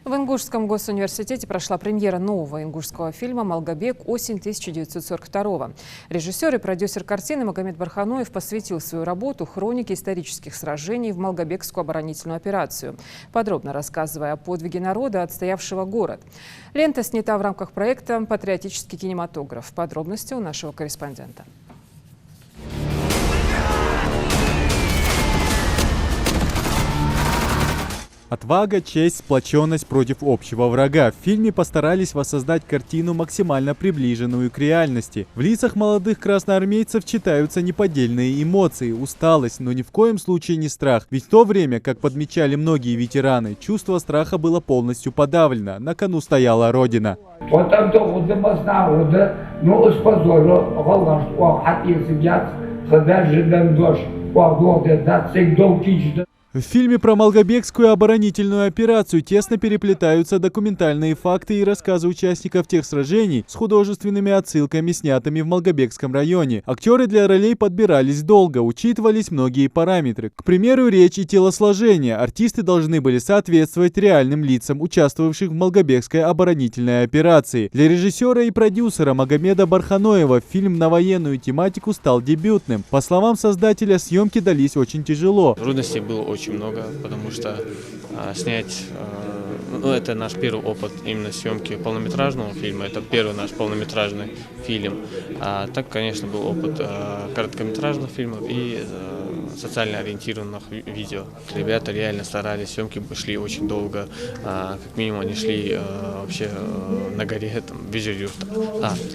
В Ингушском госуниверситете прошла премьера нового ингушского фильма «Малгобек. Осень 1942». Режиссер и продюсер картины Магомед Барханоев посвятил свою работу хронике исторических сражений в Малгобекскую оборонительную операцию, подробно рассказывая о подвиге народа, отстоявшего город. Лента снята в рамках проекта «Патриотический кинематограф». Подробности у нашего корреспондента. Отвага, честь, сплоченность против общего врага. В фильме постарались воссоздать картину, максимально приближенную к реальности. В лицах молодых красноармейцев читаются неподдельные эмоции, усталость, но ни в коем случае не страх. Ведь в то время, как подмечали многие ветераны, чувство страха было полностью подавлено. На кону стояла Родина. В фильме про Малгобекскую оборонительную операцию тесно переплетаются документальные факты и рассказы участников тех сражений с художественными отсылками, снятыми в Малгобекском районе. Актеры для ролей подбирались долго, учитывались многие параметры. К примеру, речь и телосложение. Артисты должны были соответствовать реальным лицам, участвовавших в Малгобекской оборонительной операции. Для режиссера и продюсера Магомеда Барханоева фильм на военную тематику стал дебютным. По словам создателя, съемки дались очень тяжело. Трудностей было очень много, потому что снять, это наш первый опыт именно съемки полнометражного фильма, это первый наш полнометражный фильм. А так, конечно, был опыт короткометражных фильмов и социально ориентированных видео. Ребята реально старались, съемки шли очень долго, как минимум они шли вообще на горе, Вижер-Юрт,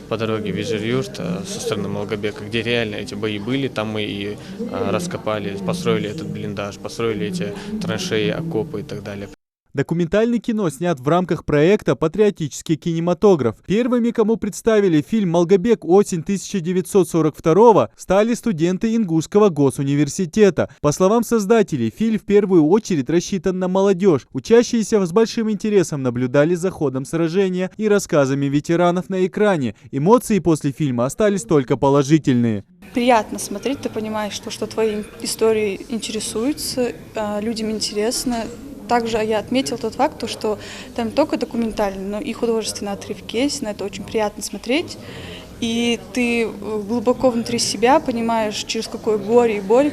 по дороге Вижер-Юрт со стороны Малгобека, где реально эти бои были, там мы и раскопали, построили этот блиндаж, построили эти траншеи, окопы и так далее. Документальный кино снят в рамках проекта «Патриотический кинематограф». Первыми, кому представили фильм «Малгобек. Осень 1942», стали студенты Ингушского госуниверситета. По словам создателей, фильм в первую очередь рассчитан на молодежь. Учащиеся с большим интересом наблюдали за ходом сражения и рассказами ветеранов на экране. Эмоции после фильма остались только положительные. Приятно смотреть, ты понимаешь, что твои истории интересуются, людям интересно. Также я отметил тот факт, что там не только документальный, но и художественный отрывок есть, на это очень приятно смотреть. И ты глубоко внутри себя понимаешь, через какое горе и боль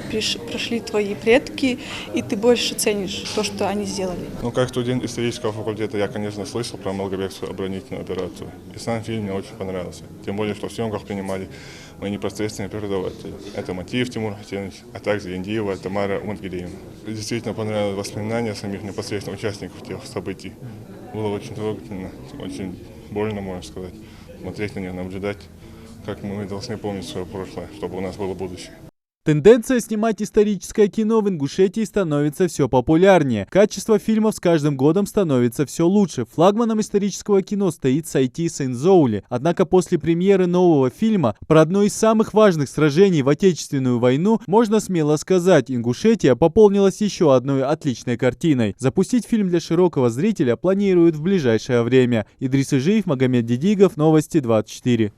прошли твои предки, и ты больше ценишь то, что они сделали. Как студент исторического факультета я, конечно, слышал про Малгобекскую оборонительную операцию. И сам фильм мне очень понравился. Тем более, что в съемках принимали мои непосредственные преподаватели. Это Матиев Тимур Хасенович, а также Индиева Тамара Уматгиреевна. Действительно понравилось воспоминания самих непосредственных участников тех событий. Было очень трогательно, очень больно, можно сказать, смотреть на них, наблюдать, как мы должны помнить свое прошлое, чтобы у нас было будущее. Тенденция снимать историческое кино в Ингушетии становится все популярнее. Качество фильмов с каждым годом становится все лучше. Флагманом исторического кино стоит Сайти Сайнзоули. Однако после премьеры нового фильма про одно из самых важных сражений в Отечественную войну можно смело сказать, Ингушетия пополнилась еще одной отличной картиной. Запустить фильм для широкого зрителя планируют в ближайшее время. Идрис Ижиев, Магомед Дидигов, Новости 24.